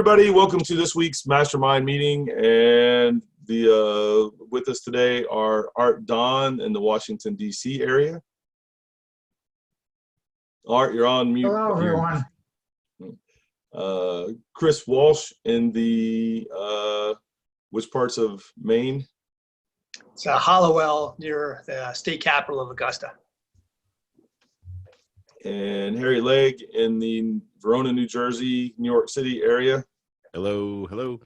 everybody. Welcome to this week's Mastermind meeting. And with us today are Art Don in the Washington, D.C. area. Art, you're on mute. Hello, everyone. Chris Walsh in the, which parts of Maine? It's Hollowell, near the state capital of Augusta. And Harry Legg in the Verona, New Jersey, New York City area. Hello, hello.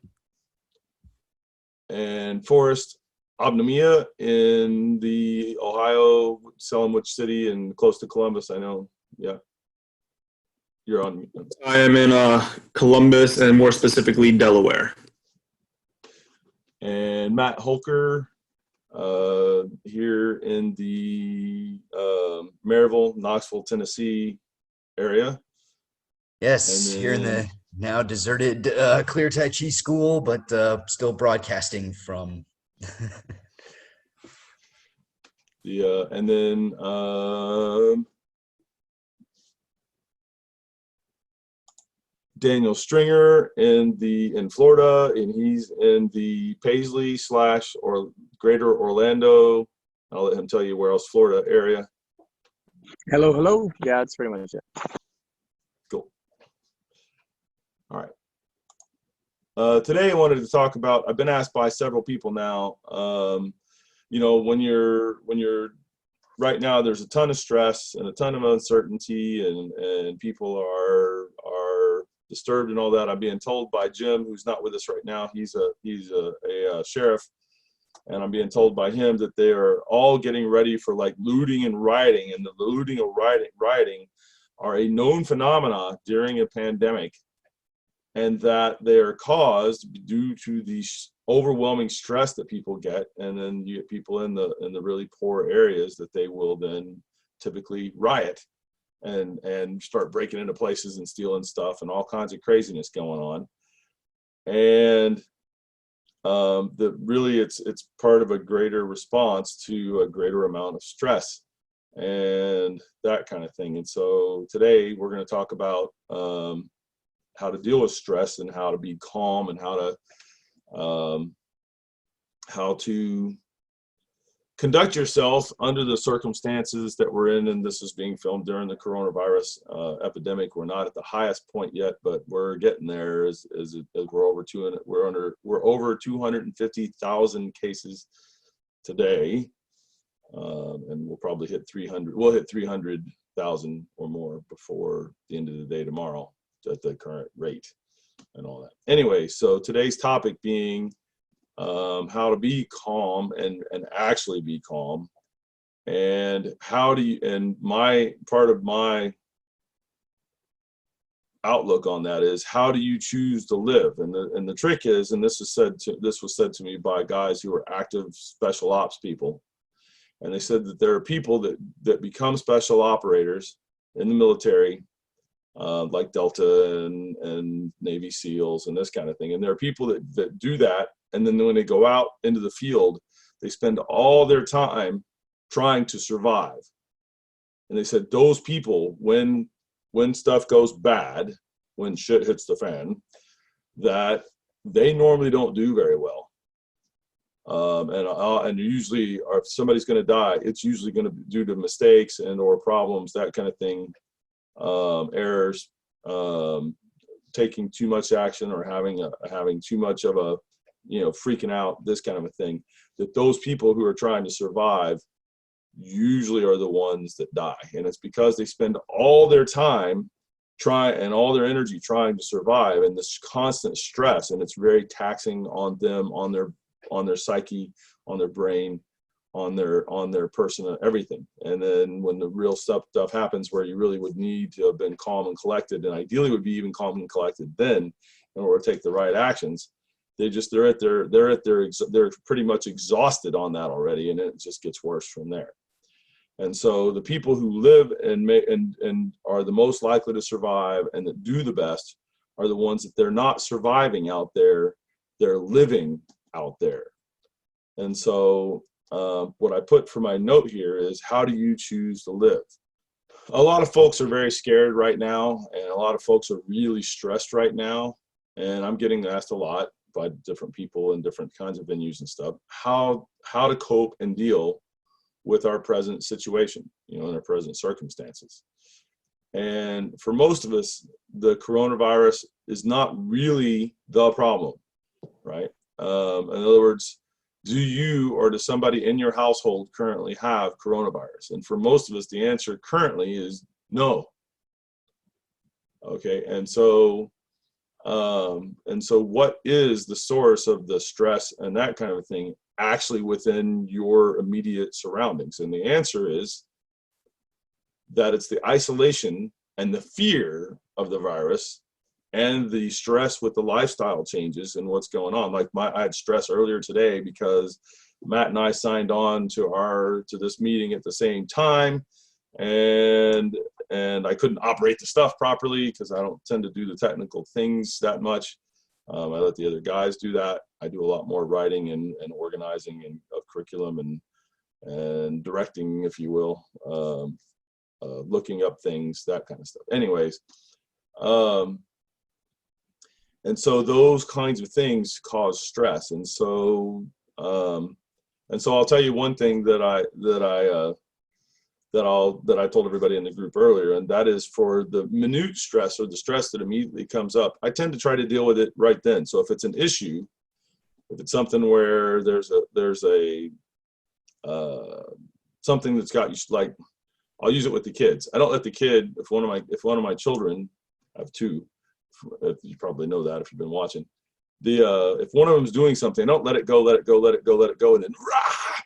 And Forrest Obnamia in the Ohio, Selmwood City and close to Columbus, I know. Yeah. You're on mute. I am in Columbus and more specifically Delaware. And Matt Holker here in the Maryville, Knoxville, Tennessee area. Yes, here in the now deserted Clear Tai Chi school, but still broadcasting from. And then Daniel Stringer in Florida, and he's in the Paisley / or Greater Orlando. I'll let him tell you where else, Florida area. Hello, hello. Yeah, that's pretty much it. Cool. All right. Today I wanted to talk about, I've been asked by several people now, you know, when you're right now, there's a ton of stress and a ton of uncertainty, and people are disturbed and all that. I'm being told by Jim, who's not with us right now, he's a sheriff, and I'm being told by him that they are all getting ready for like looting and rioting, and the looting and rioting are a known phenomena during a pandemic, and that they are caused due to the overwhelming stress that people get, and then you get people in the really poor areas that they will then typically riot and start breaking into places and stealing stuff and all kinds of craziness going on. And really it's part of a greater response to a greater amount of stress and that kind of thing. And so today we're going to talk about how to deal with stress and how to be calm and how to conduct yourself under the circumstances that we're in. And this is being filmed during the coronavirus epidemic. We're not at the highest point yet, but we're getting there as we're over 250,000 cases today, and we'll probably hit 300. We'll hit 300,000 or more before the end of the day tomorrow at the current rate and all that. Anyway, so today's topic being how to be calm and actually be calm, and how do you, and my part of my outlook on that is, how do you choose to live? And the trick is, and this was said to me by guys who are active special ops people, and they said that there are people that become special operators in the military, like Delta and Navy SEALs and this kind of thing, and there are people that do that. And then when they go out into the field, they spend all their time trying to survive. And they said those people, when stuff goes bad, when shit hits the fan, that they normally don't do very well. And usually, if somebody's going to die, it's usually going to be due to mistakes and or problems, that kind of thing, errors, taking too much action, or having too much of a, freaking out, this kind of a thing, that those people who are trying to survive usually are the ones that die. And it's because they spend all their time and all their energy trying to survive, and this constant stress, and it's very taxing on them, on their psyche, on their brain, on their person, everything. And then when the real stuff happens, where you really would need to have been calm and collected, and ideally would be even calm and collected then in order to take the right actions, they're pretty much exhausted on that already, and it just gets worse from there. And so the people who live and are the most likely to survive and that do the best are the ones that they're not surviving out there, they're living out there. And so what I put for my note here is, how do you choose to live? A lot of folks are very scared right now, and a lot of folks are really stressed right now. and I'm getting asked a lot by different people in different kinds of venues and stuff, how to cope and deal with our present situation, in our present circumstances. And for most of us, the coronavirus is not really the problem, right? In other words, do you or does somebody in your household currently have coronavirus? And for most of us, the answer currently is no. Okay, and so what is the source of the stress and that kind of thing actually within your immediate surroundings? And the answer is that it's the isolation and the fear of the virus and the stress with the lifestyle changes and what's going on. Like I had stress earlier today because Matt and I signed on to this meeting at the same time, and I couldn't operate the stuff properly because I don't tend to do the technical things that much. I let the other guys do that. I do a lot more writing and organizing of curriculum and directing, if you will, looking up things, that kind of stuff. Anyways, and so those kinds of things cause stress. And so I'll tell you one thing that I told everybody in the group earlier, and that is for the minute stress or the stress that immediately comes up, I tend to try to deal with it right then. So if it's an issue, if it's something where there's a something that's got you, like, I'll use it with the kids. I don't let the kid, if one of my children, I have two, you probably know that if you've been watching, if one of them's doing something, I don't let it go, and then rah,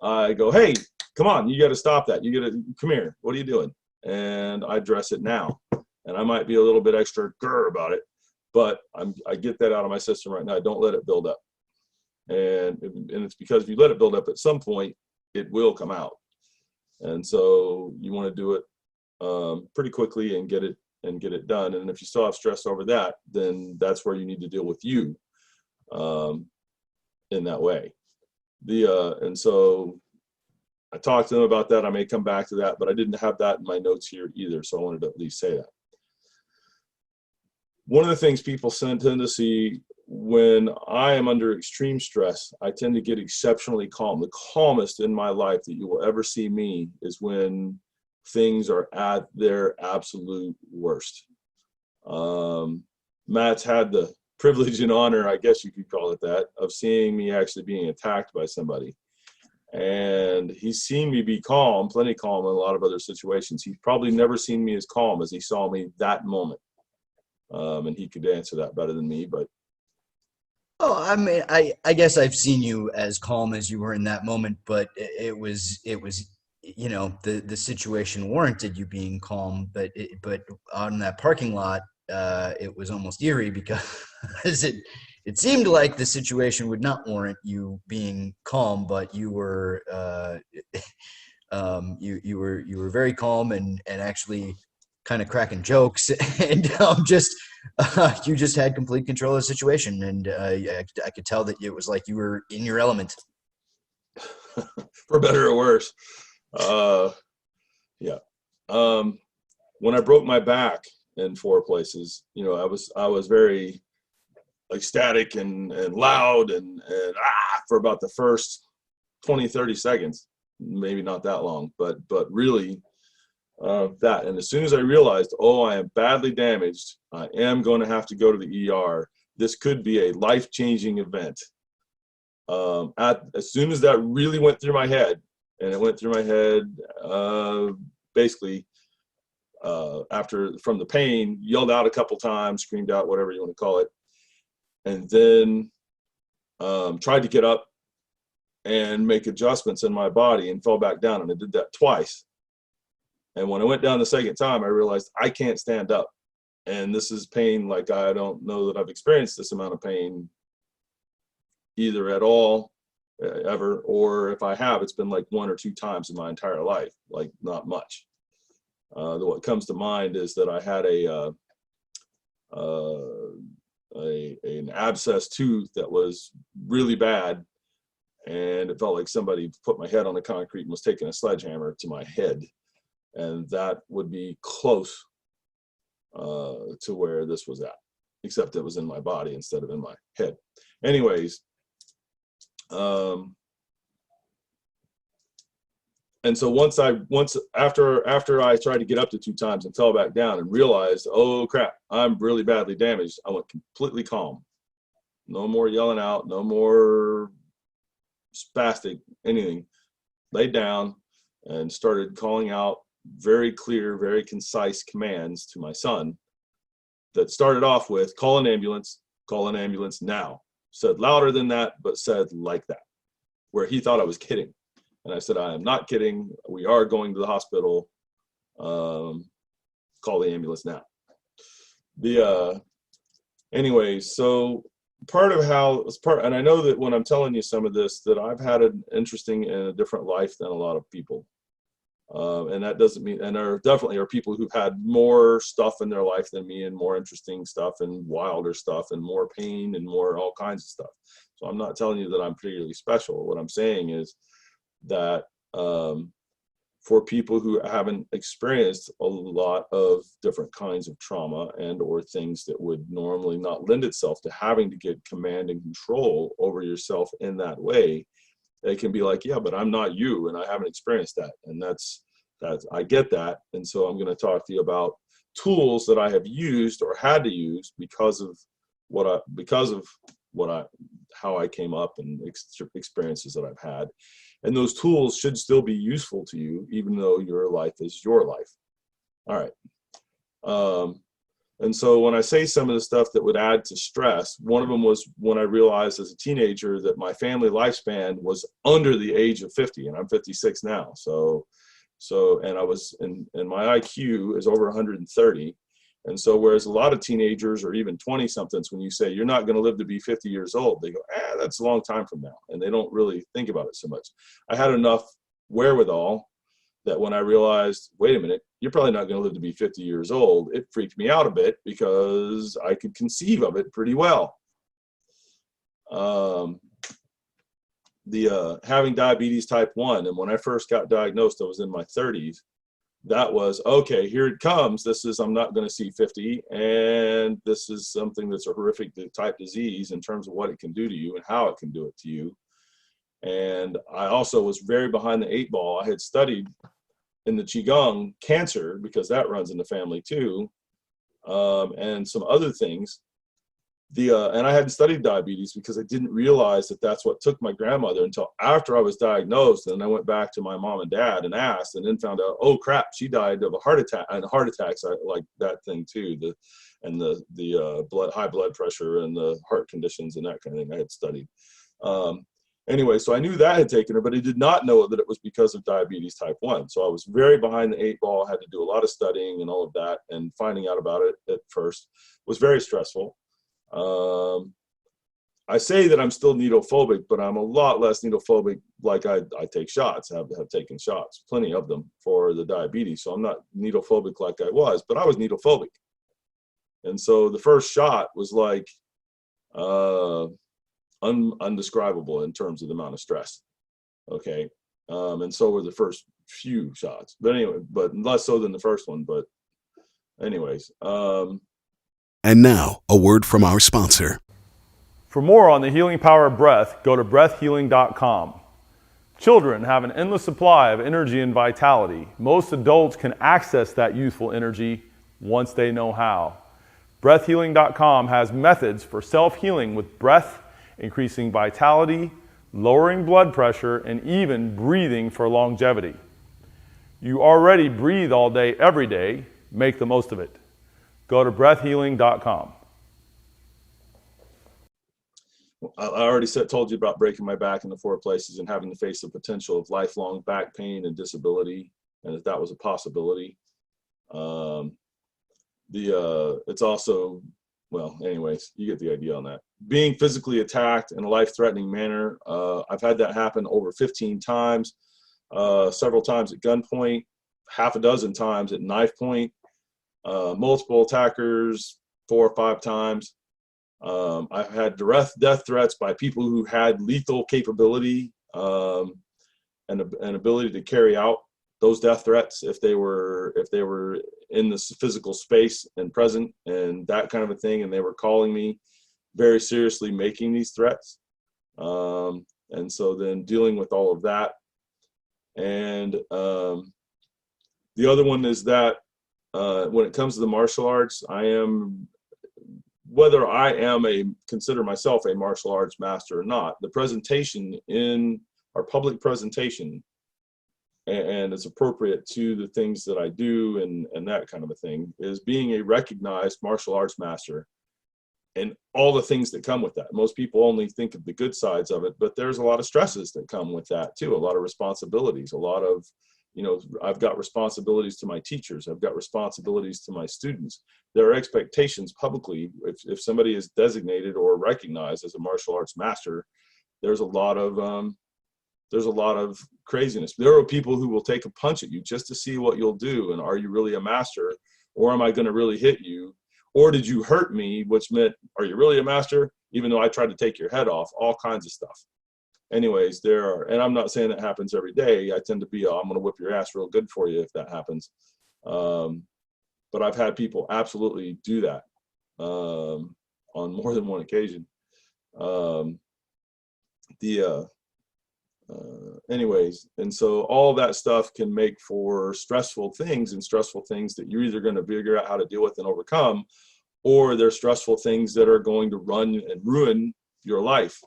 I go, hey, come on, you got to stop that. You got to come here. What are you doing? And I address it now. And I might be a little bit extra grr about it, but I get that out of my system right now. I don't let it build up. And it's because if you let it build up at some point, it will come out. And so you want to do it pretty quickly and get it done. And if you still have stress over that, then that's where you need to deal with you in that way. And so I talked to them about that. I may come back to that, but I didn't have that in my notes here either. So I wanted to at least say that. One of the things people tend to see when I am under extreme stress, I tend to get exceptionally calm. The calmest in my life that you will ever see me is when things are at their absolute worst. Matt's had the privilege and honor, I guess you could call it that, of seeing me actually being attacked by somebody. And he's seen me be calm, plenty calm in a lot of other situations. He's probably never seen me as calm as he saw me that moment. And he could answer that better than me, but. Oh, I mean, I guess I've seen you as calm as you were in that moment, but it was, the situation warranted you being calm, but on that parking lot, it was almost eerie because it seemed like the situation would not warrant you being calm, but you were you were very calm and actually kind of cracking jokes, and you just had complete control of the situation, and I could tell that it was like you were in your element. For better or worse. Yeah. When I broke my back in 4 places, I was very ecstatic and loud and for about the first 20, 30 seconds, maybe not that long, but really that. And as soon as I realized, I am badly damaged, I am going to have to go to the ER. This could be a life-changing event. As soon as that really went through my head, and it went through my head, basically from the pain, yelled out a couple times, screamed out, whatever you want to call it, and then tried to get up and make adjustments in my body and fell back down. And I did that twice. And when I went down the second time, I realized I can't stand up. And this is pain like I don't know that I've experienced this amount of pain either at all, ever, or if I have, it's been like 1 or 2 times in my entire life, like not much. What comes to mind is that I had an abscess tooth that was really bad, and it felt like somebody put my head on the concrete and was taking a sledgehammer to my head, and that would be close to where this was at. except it was in my body instead of in my head. Anyways, and so after I tried to get up to 2 times and fell back down and realized, oh crap, I'm really badly damaged, I went completely calm. No more yelling out, no more spastic, anything. Laid down and started calling out very clear, very concise commands to my son that started off with, call an ambulance now. Said louder than that, but said like that, where he thought I was kidding. And I said, I am not kidding. We are going to the hospital. Call the ambulance now. Anyways, so and I know that when I'm telling you some of this, that I've had an interesting and a different life than a lot of people. And that doesn't mean, and there definitely are people who've had more stuff in their life than me, and more interesting stuff and wilder stuff and more pain and more all kinds of stuff. So I'm not telling you that I'm particularly special. What I'm saying is that for people who haven't experienced a lot of different kinds of trauma and or things that would normally not lend itself to having to get command and control over yourself in that way, it can be like, yeah, but I'm not you, and I haven't experienced that. And that's I get that. And so I'm going to talk to you about tools that I have used or had to use because of how I came up and experiences that I've had. And those tools should still be useful to you, even though your life is your life. All right. And so when I say some of the stuff that would add to stress, one of them was when I realized as a teenager that my family lifespan was under the age of 50, and I'm 56 now. So and I was, and my IQ is over 130. And so whereas a lot of teenagers or even 20 somethings, when you say you're not going to live to be 50 years old, they go, that's a long time from now. And they don't really think about it so much. I had enough wherewithal that when I realized, wait a minute, you're probably not going to live to be 50 years old, it freaked me out a bit because I could conceive of it pretty well. Having diabetes type 1, and when I first got diagnosed, I was in my 30s. That was, okay, here it comes. I'm not going to see 50, and this is something that's a horrific type disease in terms of what it can do to you and how it can do it to you. And I also was very behind the 8 ball. I had studied in the Qigong cancer, because that runs in the family too, and some other things. And I hadn't studied diabetes because I didn't realize that that's what took my grandmother until after I was diagnosed. And I went back to my mom and dad and asked, and then found out, oh crap, she died of a heart attack. And heart attacks, I like that thing too. The high blood pressure and the heart conditions and that kind of thing I had studied. Anyway, so I knew that had taken her, but I did not know that it was because of diabetes type 1. So I was very behind the 8 ball, had to do a lot of studying and all of that, and finding out about it at first was very stressful. I say that I'm still needle phobic, but I'm a lot less needle phobic. Like I take shots, have taken shots, plenty of them for the diabetes. So I'm not needle phobic like I was, but I was needle phobic. And so the first shot was like, undescribable in terms of the amount of stress. Okay. And so were the first few shots, but anyway, but less so than the first one, but anyways. And now a word from our sponsor. For more on the healing power of breath, go to breathhealing.com. Children have an endless supply of energy and vitality. Most adults can access that youthful energy once they know how. Breathhealing.com has methods for self-healing with breath, increasing vitality, lowering blood pressure, and even breathing for longevity. You already breathe all day, every day. Make the most of it. Go to breathhealing.com. I already told you about breaking my back in the 4 places and having to face the potential of lifelong back pain and disability, and that was a possibility. It's also, well, anyways, you get the idea on that. Being physically attacked in a life-threatening manner. I've had that happen over 15 times, several times at gunpoint, half a dozen times at knife point, multiple attackers 4 or 5 times. I've had direct death threats by people who had lethal capability and ability to carry out those death threats if they were in this physical space and present and that kind of a thing, and they were calling me very seriously, making these threats. And so then dealing with all of that. And the other one is that when it comes to the martial arts, whether I consider myself a martial arts master or not, the presentation in our public presentation, and it's appropriate to the things that I do and that kind of a thing, is being a recognized martial arts master and all the things that come with that. Most people only think of the good sides of it, but there's a lot of stresses that come with that too, a lot of responsibilities, a lot of, I've got responsibilities to my teachers, I've got responsibilities to my students. There are expectations publicly. If somebody is designated or recognized as a martial arts master, there's a lot of craziness. There are people who will take a punch at you just to see what you'll do. And are you really a master, or am I going to really hit you? Or did you hurt me? Which meant, are you really a master? Even though I tried to take your head off, all kinds of stuff. Anyways, and I'm not saying that happens every day. I tend to be, I'm going to whip your ass real good for you if that happens. But I've had people absolutely do that on more than one occasion. Anyways, and so all that stuff can make for stressful things that you're either going to figure out how to deal with and overcome, or they're stressful things that are going to run and ruin your life.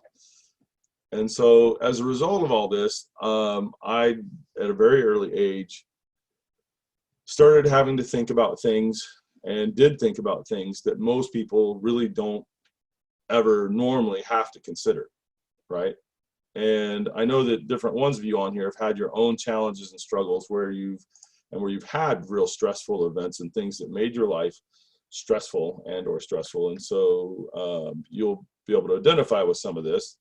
And so as a result of all this, I, at a very early age, started having to think about things, and did think about things that most people really don't ever normally have to consider, right? And I know that different ones of you on here have had your own challenges and struggles where you've had real stressful events and things that made your life stressful or stressful. And so you'll be able to identify with some of this.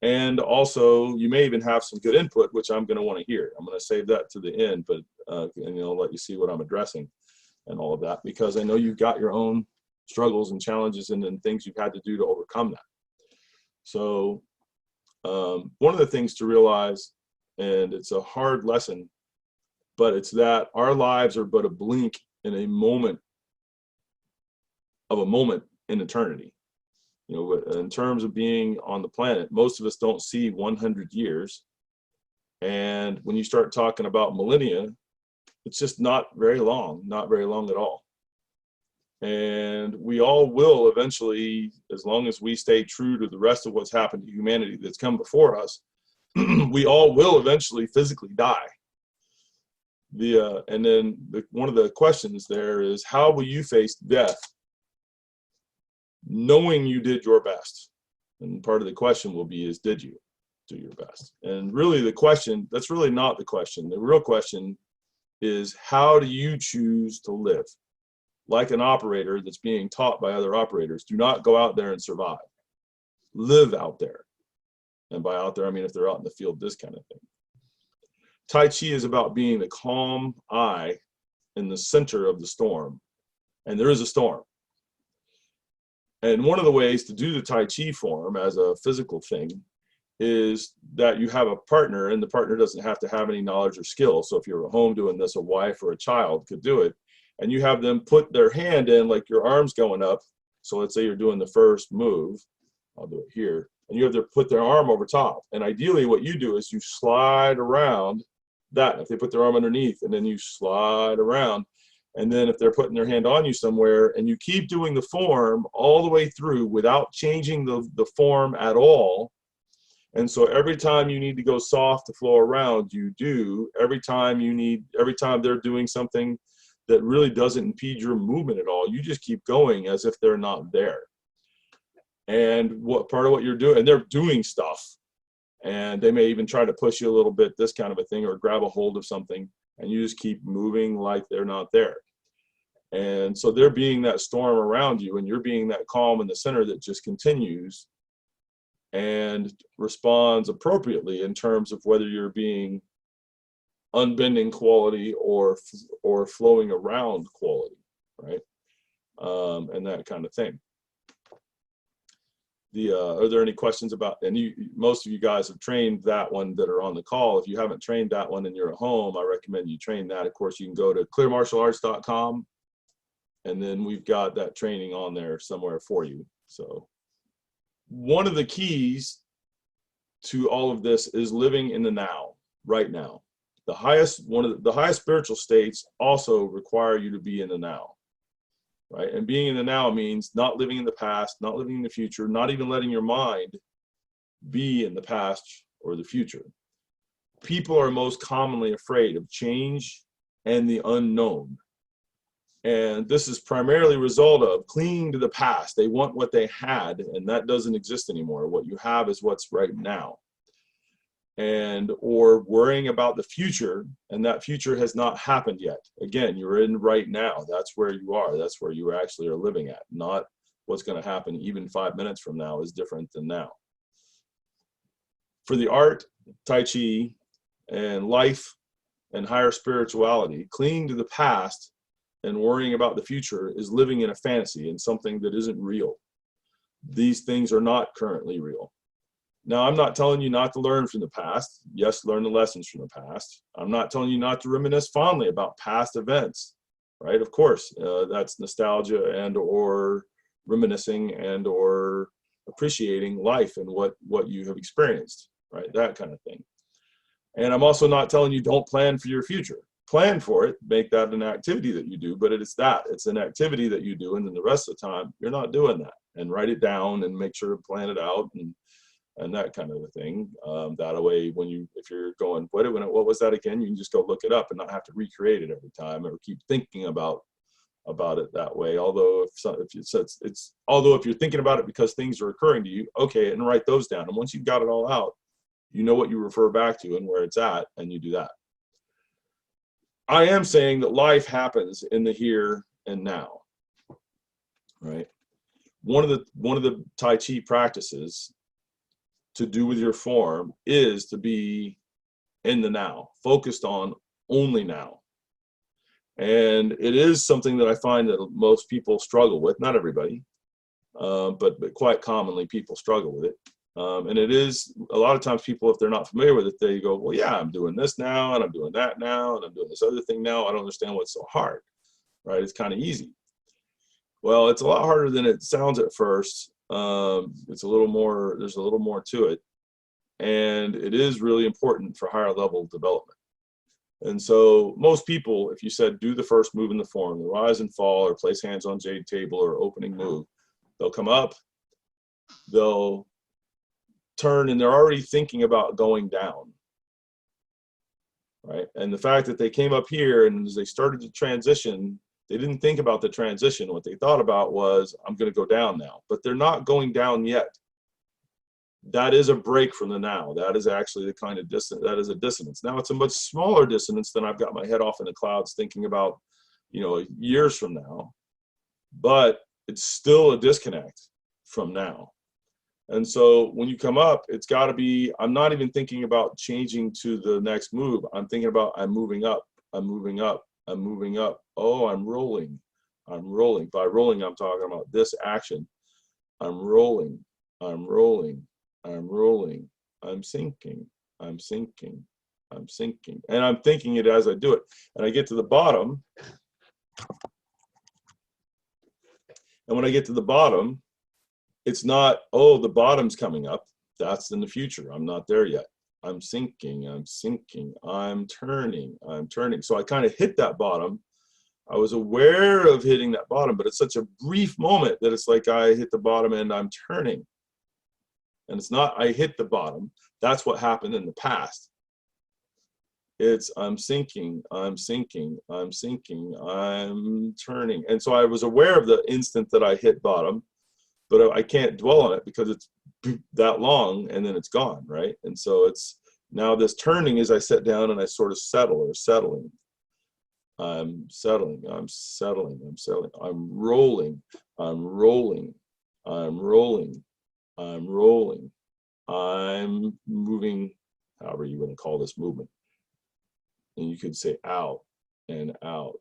And also you may even have some good input, which I'm going to want to hear. I'm going to save that to the end, but and I'll let you see what I'm addressing and all of that, because I know you've got your own struggles and challenges and things you've had to do to overcome that. So one of the things to realize, and it's a hard lesson, but it's that our lives are but a blink in a moment in eternity. In terms of being on the planet, most of us don't see 100 years. And when you start talking about millennia, it's just not very long at all. And we all will eventually, as long as we stay true to the rest of what's happened to humanity that's come before us, we all will eventually physically die. And then one of the questions there is, how will you face death knowing you did your best? And part of the question will be, did you do your best? And really that's really not the question. The real question is, how do you choose to live? Like an operator that's being taught by other operators, do not go out there and survive. Live out there. And by out there, I mean if they're out in the field, this kind of thing. Tai Chi is about being the calm eye in the center of the storm. And there is a storm. And one of the ways to do the Tai Chi form as a physical thing is that you have a partner, and the partner doesn't have to have any knowledge or skill. So if you're at home doing this, a wife or a child could do it. And you have them put their hand in, like your arm's going up. So let's say you're doing the first move. I'll do it here. And you have to put their arm over top. And ideally what you do is you slide around that. If they put their arm underneath, and then you slide around. And then if they're putting their hand on you somewhere, and you keep doing the form all the way through without changing the form at all. And so every time you need to go soft to flow around, you do. Every time they're doing something that really doesn't impede your movement at all, you just keep going as if they're not there. And what part of what you're doing, and they're doing stuff, and they may even try to push you a little bit, this kind of a thing, or grab a hold of something, and you just keep moving like they're not there. And so they're being that storm around you, and you're being that calm in the center that just continues and responds appropriately in terms of whether you're being unbending quality or flowing around quality, right? And that kind of thing. are there any questions about, and most of you guys have trained that one that are on the call. If you haven't trained that one and you're at home, I recommend you train that. Of course, you can go to clearmartialarts.com, and then we've got that training on there somewhere for you. So one of the keys to all of this is living in the now, right now. One of the highest spiritual states also require you to be in the now. Right? And being in the now means not living in the past, not living in the future, not even letting your mind be in the past or the future. People are most commonly afraid of change and the unknown. And this is primarily a result of clinging to the past. They want what they had, and that doesn't exist anymore. What you have is what's right now. Or worrying about the future, and that future has not happened yet. Again, you're in right now. That's where you are. That's where you actually are living at. Not what's going to happen even 5 minutes from now is different than now. For the art, Tai Chi, and life and higher spirituality, clinging to the past and worrying about the future is living in a fantasy and something that isn't real. These things are not currently real. Now, I'm not telling you not to learn from the past. Yes, learn the lessons from the past. I'm not telling you not to reminisce fondly about past events, right? Of course, that's nostalgia and or reminiscing and or appreciating life and what you have experienced, right? That kind of thing. And I'm also not telling you don't plan for your future. Plan for it, make that an activity that you do, but it's an activity that you do, and then the rest of the time, you're not doing that. And write it down and make sure to plan it out and that kind of a thing. That way, if you're going, what was that again? You can just go look it up and not have to recreate it every time or keep thinking about it that way. Although if you're thinking about it because things are occurring to you, okay, and write those down. And once you've got it all out, you know what you refer back to and where it's at, and you do that. I am saying that life happens in the here and now, right? One of the Tai Chi practices to do with your form is to be in the now, focused on only now. And it is something that I find that most people struggle with, not everybody, but quite commonly people struggle with it. And it is, a lot of times people, if they're not familiar with it, they go, well, yeah, I'm doing this now, and I'm doing that now, and I'm doing this other thing now. I don't understand what's so hard, right? It's kind of easy. Well, it's a lot harder than it sounds at first. There's a little more to it. And it is really important for higher level development. And so most people, if you said, do the first move in the form, the rise and fall, or place hands on jade table, or opening move, they'll come up, they'll turn, and they're already thinking about going down, right? And the fact that they came up here and as they started to transition, they didn't think about the transition. What they thought about was, I'm going to go down now, but they're not going down yet. That is a break from the now. That is actually the kind of dissonance. That is a dissonance. Now it's a much smaller dissonance than I've got my head off in the clouds thinking about, years from now, but it's still a disconnect from now. And so when you come up, it's got to be, I'm not even thinking about changing to the next move. I'm thinking about, I'm moving up, I'm moving up, I'm moving up. Oh, I'm rolling. I'm rolling. By rolling, I'm talking about this action. I'm rolling. I'm rolling. I'm rolling. I'm sinking. I'm sinking. I'm sinking. And I'm thinking it as I do it. And I get to the bottom. And when I get to the bottom, it's not, oh, the bottom's coming up. That's in the future. I'm not there yet. I'm sinking. I'm sinking. I'm turning. I'm turning. So I kind of hit that bottom. I was aware of hitting that bottom, but it's such a brief moment that it's like I hit the bottom and I'm turning. And it's not I hit the bottom. That's what happened in the past. It's I'm sinking, I'm sinking, I'm sinking, I'm turning. And so I was aware of the instant that I hit bottom, but I can't dwell on it because it's that long and then it's gone, right? And so it's now this turning as I sit down and I sort of settle or settling. I'm settling, I'm settling, I'm settling. I'm rolling, I'm rolling, I'm rolling, I'm rolling. I'm moving, however you want to call this movement. And you could say out and out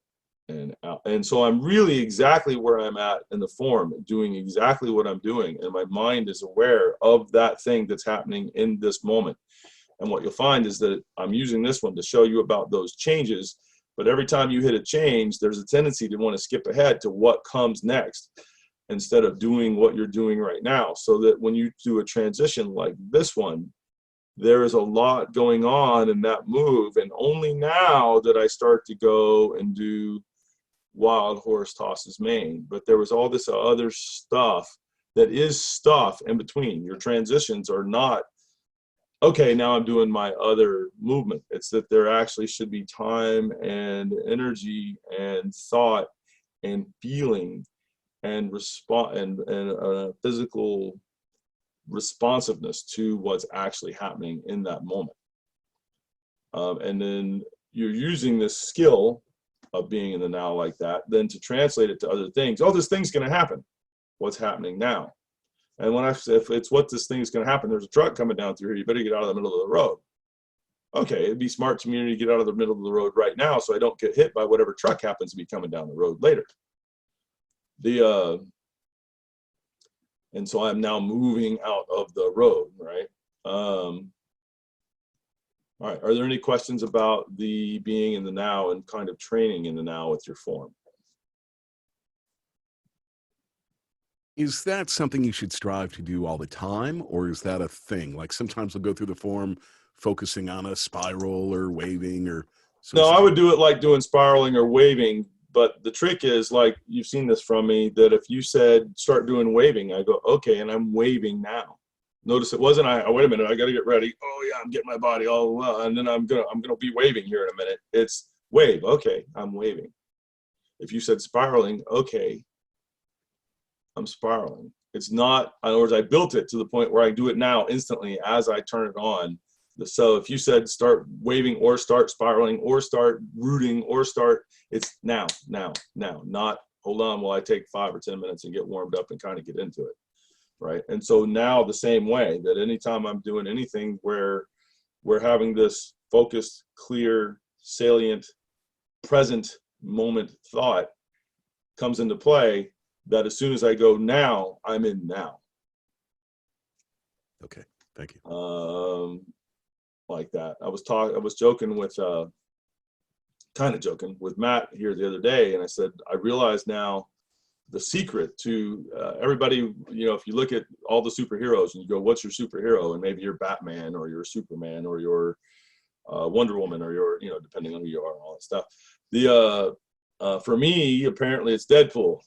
and out. And so I'm really exactly where I'm at in the form, doing exactly what I'm doing. And my mind is aware of that thing that's happening in this moment. And what you'll find is that I'm using this one to show you about those changes. But every time you hit a change, there's a tendency to want to skip ahead to what comes next instead of doing what you're doing right now. So that when you do a transition like this one, there is a lot going on in that move. And only now did I start to go and do wild horse tosses main. But there was all this other stuff that is stuff in between. Your transitions are not, okay, now I'm doing my other movement. It's that there actually should be time and energy and thought and feeling and physical responsiveness to what's actually happening in that moment. And then you're using this skill of being in the now like that, then to translate it to other things. Oh, this thing's going to happen. What's happening now? And when I say, if it's what this thing's going to happen, there's a truck coming down through here, you better get out of the middle of the road. Okay, it'd be smart to me to get out of the middle of the road right now so I don't get hit by whatever truck happens to be coming down the road later. And so I'm now moving out of the road, right? All right, are there any questions about the being in the now and kind of training in the now with your form? Is that something you should strive to do all the time, or is that a thing? Like sometimes we'll go through the form focusing on a spiral or waving or. No, I would do it like doing spiraling or waving. But the trick is, like, you've seen this from me, that if you said start doing waving, I go, okay, and I'm waving now. Notice it wasn't wait a minute, I got to get ready. Oh yeah, I'm getting my body all well, and then I'm gonna be waving here in a minute. It's wave. Okay, I'm waving. If you said spiraling, okay, I'm spiraling. It's not. In other words, I built it to the point where I do it now instantly as I turn it on. So if you said start waving or start spiraling or start rooting or start, it's now, not hold on while I take 5 or 10 minutes and get warmed up and kind of get into it, right? And so now the same way that anytime I'm doing anything where we're having this focused, clear, salient, present moment thought comes into play, that as soon as I go now, I'm in now. Okay, thank you. Like that. I was joking with, kind of joking with Matt here the other day, and I said, I realize now the secret to everybody, you know, if you look at all the superheroes and you go, what's your superhero? And maybe you're Batman or you're Superman or you're Wonder Woman or you're, you know, depending on who you are and all that stuff. For me, apparently it's Deadpool.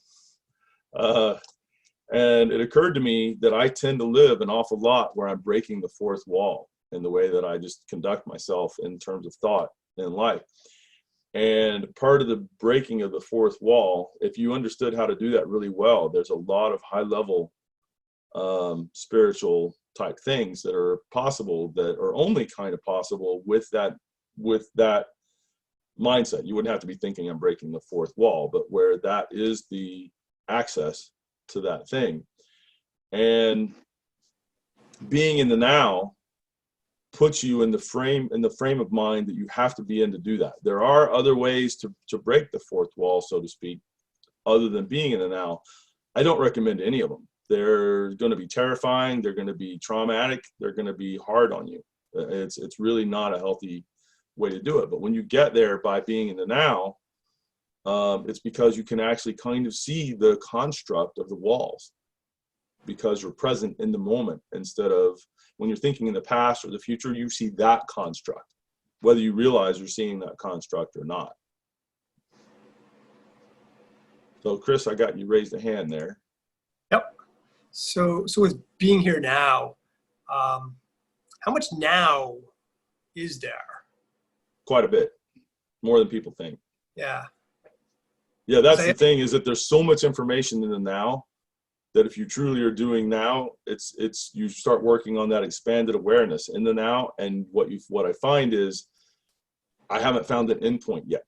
And it occurred to me that I tend to live an awful lot where I'm breaking the fourth wall in the way that I just conduct myself in terms of thought in life. And part of the breaking of the fourth wall, if you understood how to do that really well, there's a lot of high level spiritual type things that are possible, that are only kind of possible with that mindset. You wouldn't have to be thinking I'm breaking the fourth wall, but where that is the access to that thing. And being in the now puts you in the frame of mind that you have to be in to do that. There are other ways to break the fourth wall, so to speak, other than being in the now. I don't recommend any of them. They're going to be terrifying. They're going to be traumatic. They're going to be hard on you. It's really not a healthy way to do it. But when you get there by being in the now, it's because you can actually kind of see the construct of the walls, because you're present in the moment, instead of when you're thinking in the past or the future, you see that construct, whether you realize you're seeing that construct or not. So Chris, I got you raised a hand there. Yep. So with being here now, how much now is there? Quite a bit, more than people think. Yeah. Yeah, that's the thing, is that there's so much information in the now that if you truly are doing now, it's you start working on that expanded awareness in the now. And what I find is I haven't found an endpoint yet.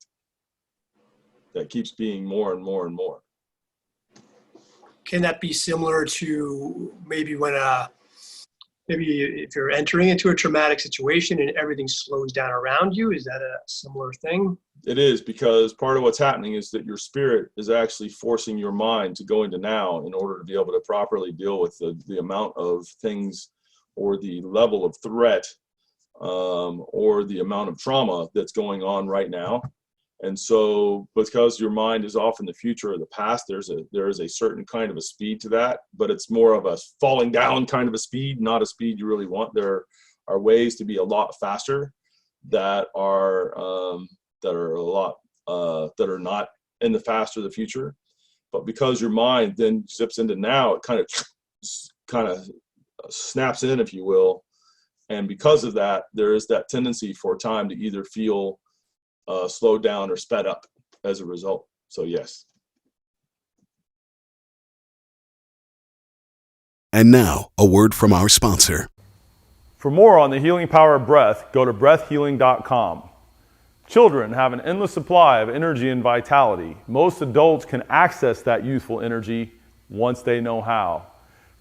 That keeps being more and more and more. Can that be similar to maybe when maybe if you're entering into a traumatic situation and everything slows down around you, is that a similar thing? It is, because part of what's happening is that your spirit is actually forcing your mind to go into now in order to be able to properly deal with the amount of things or the level of threat or the amount of trauma that's going on right now. And so because your mind is off in the future or the past, there is a certain kind of a speed to that, but it's more of a falling down kind of a speed, not a speed you really want. There are ways to be a lot faster that are not in the past or the future. But because your mind then zips into now, it kind of snaps in, if you will. And because of that, there is that tendency for time to either feel slowed down or sped up as a result. So yes. And now, a word from our sponsor. For more on the healing power of breath, go to breathhealing.com. Children have an endless supply of energy and vitality. Most adults can access that youthful energy once they know how.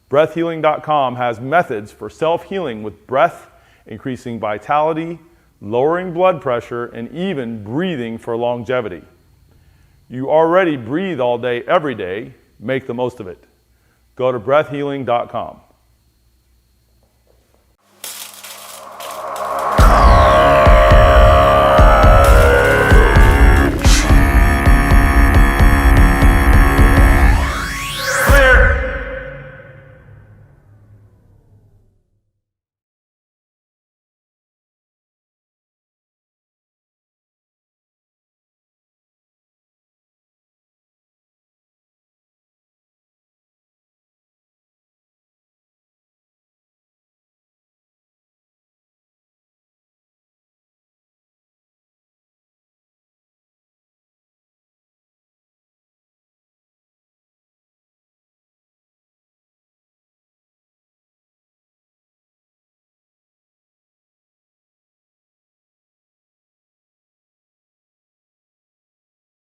Breathhealing.com has methods for self-healing with breath, increasing vitality, lowering blood pressure, and even breathing for longevity. You already breathe all day, every day. Make the most of it. Go to breathhealing.com.